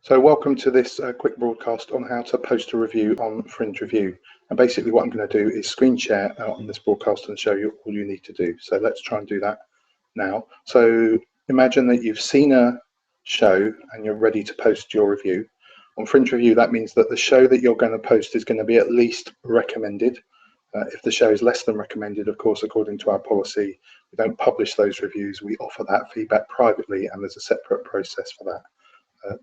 So welcome to this quick broadcast on how to post a review on FringeReview. And basically what I'm going to do is screen share on this broadcast and show you all you need to do. So let's try and do that now. So imagine that you've seen a show and you're ready to post your review. On FringeReview, that means that the show that you're going to post is going to be at least recommended. If the show is less than recommended, of course, according to our policy, we don't publish those reviews. We offer that feedback privately, and there's a separate process for that.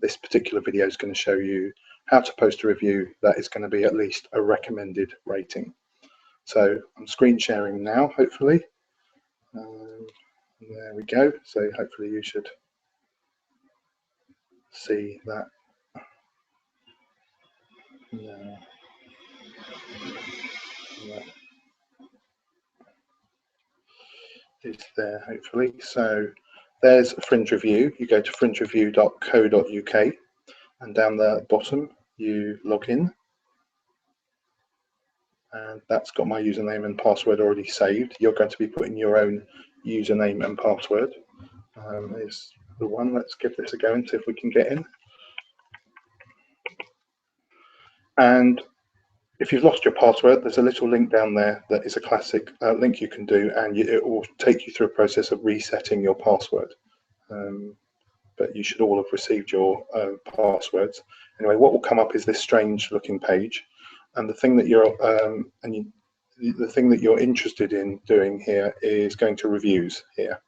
This particular video is going to show you how to post a review that is going to be at least a recommended rating. So I'm screen sharing now, hopefully. There we go. So hopefully you should see that. That is there, hopefully. So there's FringeReview. You go to fringereview.co.uk and down the bottom you log in. And that's got my username and password already saved. You're going to be putting your own username and password. Is the one. Let's give this a go and see if we can get in. And if you've lost your password, there's a little link down there that is a classic link you can do, and it will take you through a process of resetting your password. But you should all have received your passwords. Anyway, what will come up is this strange looking page, and the thing that you're the thing that you're interested in doing here is going to reviews here,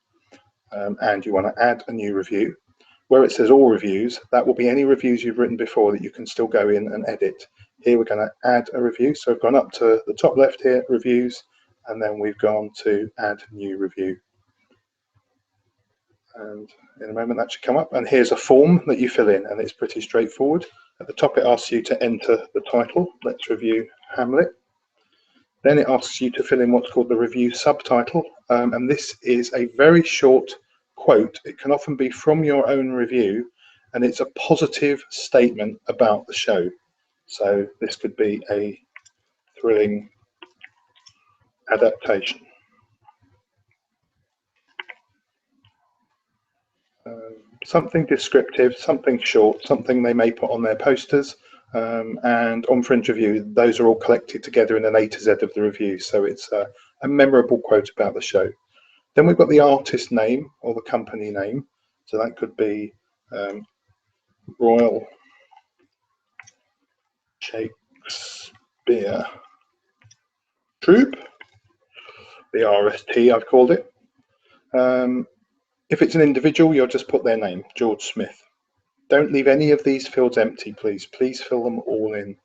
and you want to add a new review. Where it says all reviews, that will be any reviews you've written before that you can still go in and edit. Here we're going to add a review, so I've gone up to the top left here, reviews, and then we've gone to add new review. And in a moment that should come up, and here's a form that you fill in, and it's pretty straightforward. At the top it asks you to enter the title. Let's review Hamlet. Then it asks you to fill in what's called the review subtitle, and this is a very short quote. It can often be from your own review, and it's a positive statement about the show. So this could be a thrilling adaptation. Something descriptive, something short, something they may put on their posters, and on FringeReview, those are all collected together in an A to Z of the review, so it's a memorable quote about the show. Then we've got the artist name or the company name, so that could be Royal Shakespeare Troupe, the RST I've called it. If it's an individual, you'll just put their name, George Smith. Don't leave any of these fields empty, please. Please fill them all in.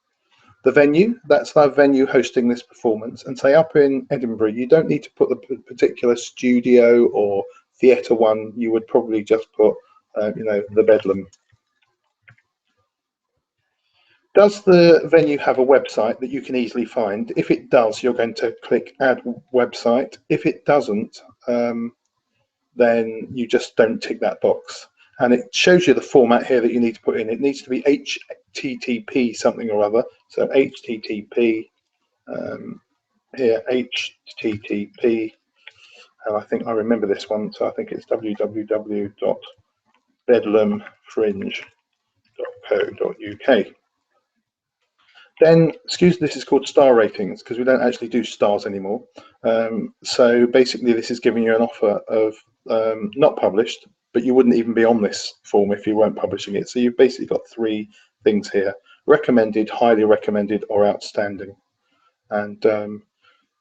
The venue, that's the venue hosting this performance. And say up in Edinburgh, you don't need to put the particular studio or theatre one. You would probably just put, the Bedlam. Does the venue have a website that you can easily find? If it does, you're going to click Add Website. If it doesn't, then you just don't tick that box. And it shows you the format here that you need to put in. It needs to be HTTP something or other. So HTTP, here, HTTP, and I think I remember this one, so I think it's www.bedlamfringe.co.uk. Then, this is called star ratings, because we don't actually do stars anymore. So basically this is giving you an offer of not published, but you wouldn't even be on this form if you weren't publishing it. So you've basically got three things here: recommended, highly recommended, or outstanding. And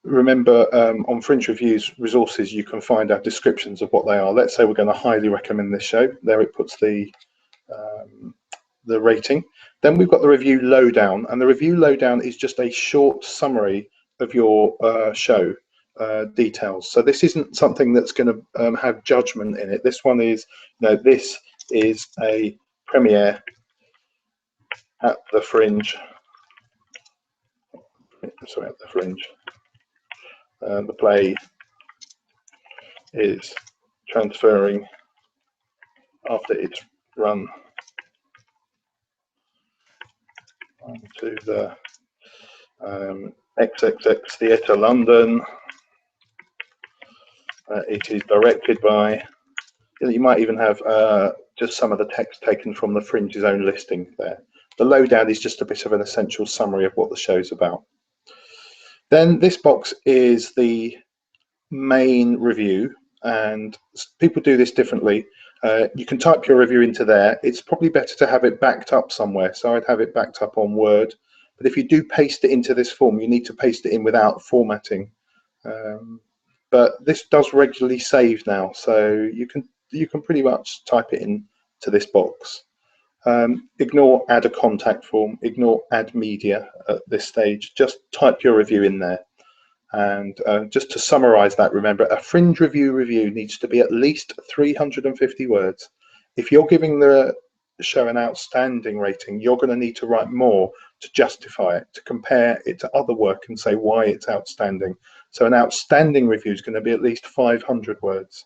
remember, on FringeReview's resources, you can find out descriptions of what they are. Let's say we're going to highly recommend this show. There it puts the rating. Then we've got the review lowdown, and the review lowdown is just a short summary of your show details. So this isn't something that's going to have judgment in it. This one is, this is a premiere at the Fringe. Sorry, at the Fringe. The play is transferring after its run to the XXX Theatre London. It is directed by, you might even have just some of the text taken from the Fringe's own listing there. The lowdown is just a bit of an essential summary of what the show's about. Then this box is the main review, and people do this differently. You can type your review into there. It's probably better to have it backed up somewhere, so I'd have it backed up on Word. But if you do paste it into this form, you need to paste it in without formatting. But this does regularly save now, so you can pretty much type it in to this box. Ignore add a contact form, ignore add media at this stage. Just type your review in there. And just to summarize that, remember, a Fringe review needs to be at least 350 words. If you're giving the show an outstanding rating, you're going to need to write more to justify it, to compare it to other work and say why it's outstanding. So an outstanding review is going to be at least 500 words.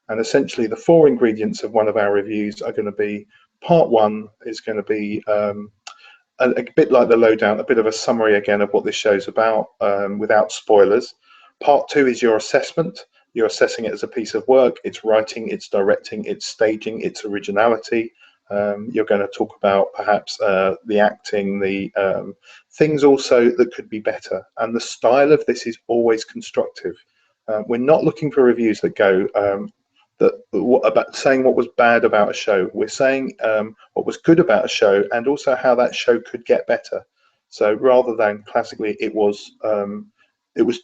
And essentially the 4 ingredients of one of our reviews are going to be, part 1 is going to be a bit like the lowdown, a bit of a summary again of what this show's about, without spoilers. Part 2 is your assessment. You're assessing it as a piece of work, its writing, its directing, its staging, its originality. You're going to talk about perhaps the acting, the things also that could be better. And the style of this is always constructive. We're not looking for reviews that go about saying what was bad about a show. We're saying what was good about a show and also how that show could get better. So rather than classically it was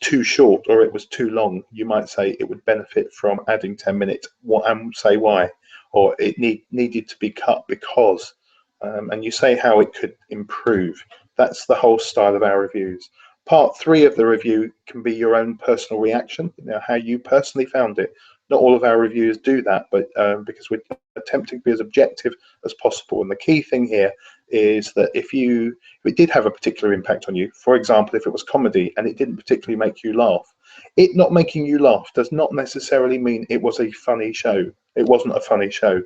too short or it was too long, you might say it would benefit from adding 10 minutes and say why, or it needed to be cut because, and you say how it could improve. That's the whole style of our reviews. Part 3 of the review can be your own personal reaction, how you personally found it. Not all of our reviews do that, but because we're attempting to be as objective as possible. And the key thing here is that if it did have a particular impact on you, for example, if it was comedy and it didn't particularly make you laugh, it not making you laugh does not necessarily mean it was a funny show. It wasn't a funny show.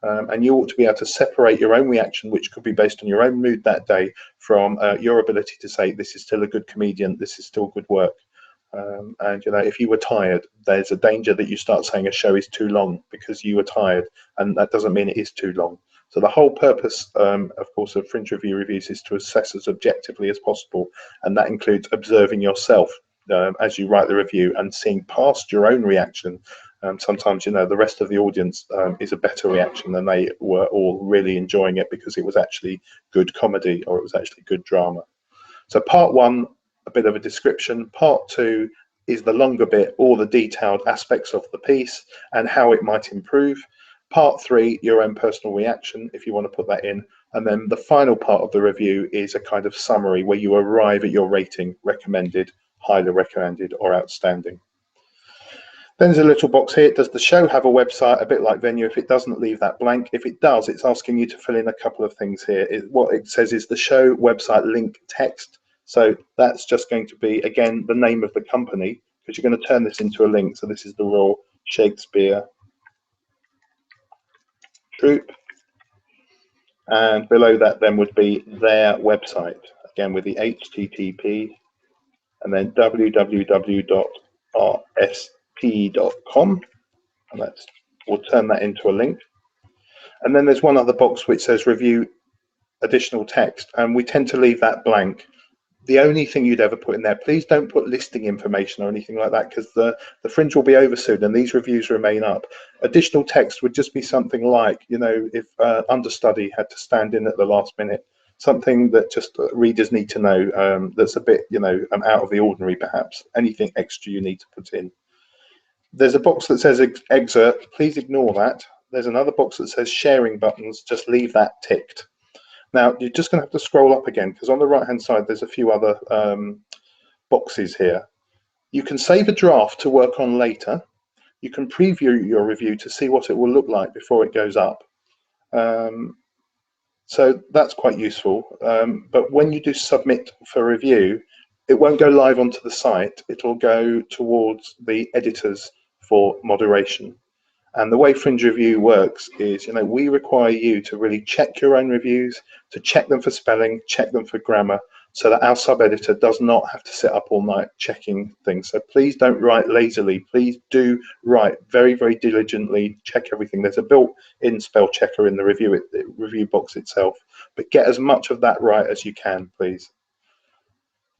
And you ought to be able to separate your own reaction, which could be based on your own mood that day, from your ability to say, this is still a good comedian, this is still good work. And if you were tired, there's a danger that you start saying a show is too long because you were tired, and that doesn't mean it is too long. So the whole purpose, of course, of Fringe Review reviews is to assess as objectively as possible, and that includes observing yourself as you write the review and seeing past your own reaction. Sometimes, the rest of the audience is a better reaction and they were all really enjoying it because it was actually good comedy or it was actually good drama. So part 1, a bit of a description. Part 2 is the longer bit, all the detailed aspects of the piece and how it might improve. Part 3, your own personal reaction, if you want to put that in. And then the final part of the review is a kind of summary where you arrive at your rating: recommended, highly recommended, or outstanding. Then there's a little box here. Does the show have a website? A bit like Venue. If it doesn't, leave that blank. If it does, it's asking you to fill in a couple of things here. What it says is the show website link text. So that's just going to be, again, the name of the company, because you're going to turn this into a link. So this is the Royal Shakespeare Troupe. And below that then would be their website, again with the HTTP, and then www.rsp.com. And we'll turn that into a link. And then there's one other box which says review additional text, and we tend to leave that blank. The only thing you'd ever put in there, please don't put listing information or anything like that, because the Fringe will be over soon and these reviews remain up. Additional text would just be something like, if understudy had to stand in at the last minute, something that just readers need to know, that's a bit, out of the ordinary perhaps. Anything extra you need to put in. There's a box that says excerpt, please ignore that. There's another box that says sharing buttons, just leave that ticked. Now, you're just going to have to scroll up again, because on the right-hand side, there's a few other boxes here. You can save a draft to work on later. You can preview your review to see what it will look like before it goes up. So that's quite useful. But when you do submit for review, it won't go live onto the site. It'll go towards the editors for moderation. And the way Fringe Review works is, we require you to really check your own reviews, to check them for spelling, check them for grammar, so that our sub-editor does not have to sit up all night checking things. So please don't write lazily. Please do write very, very diligently, check everything. There's a built-in spell checker in the review box itself, but get as much of that right as you can, please.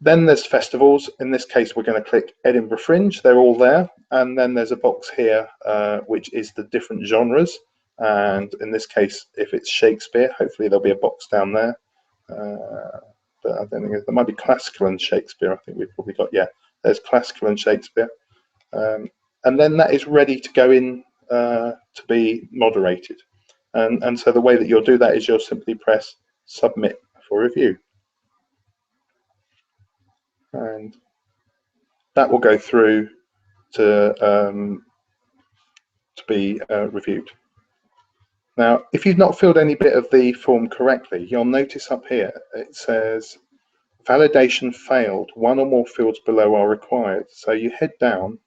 Then there's festivals. In this case, we're going to click Edinburgh Fringe. They're all there. And then there's a box here, which is the different genres. And in this case, if it's Shakespeare, hopefully there'll be a box down there. But I don't think there might be classical and Shakespeare. I think we've probably got, yeah, there's classical and Shakespeare. And then that is ready to go in to be moderated. And so the way that you'll do that is you'll simply press submit for review. And that will go through to be reviewed. Now, if you've not filled any bit of the form correctly, you'll notice up here it says validation failed. One or more fields below are required. So you head down,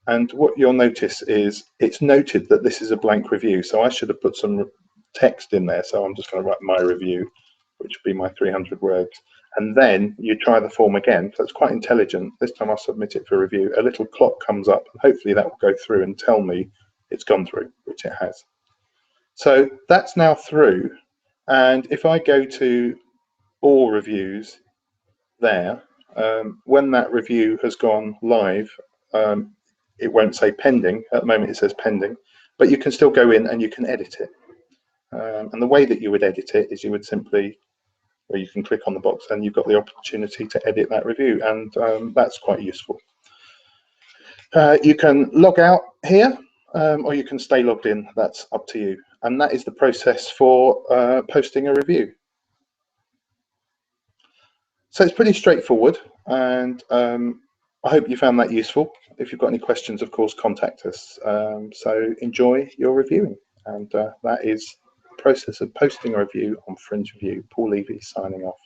and what you'll notice is it's noted that this is a blank review. So I should have put some text in there. So I'm just going to write my review, which would be my 300 words. And then you try the form again. So it's quite intelligent. This time I'll submit it for review. A little clock comes up, and hopefully that will go through and tell me it's gone through, which it has. So that's now through. And if I go to all reviews there, when that review has gone live, it won't say pending. At the moment it says pending, but you can still go in and you can edit it. And the way that you would edit it is you would simply, or you can click on the box and you've got the opportunity to edit that review, and that's quite useful. You can log out here, or you can stay logged in. That's up to you. And that is the process for posting a review. So it's pretty straightforward, and I hope you found that useful. If you've got any questions, of course, contact us. So enjoy your reviewing, and that is the process of posting a review on FringeReview. Paul Levy signing off.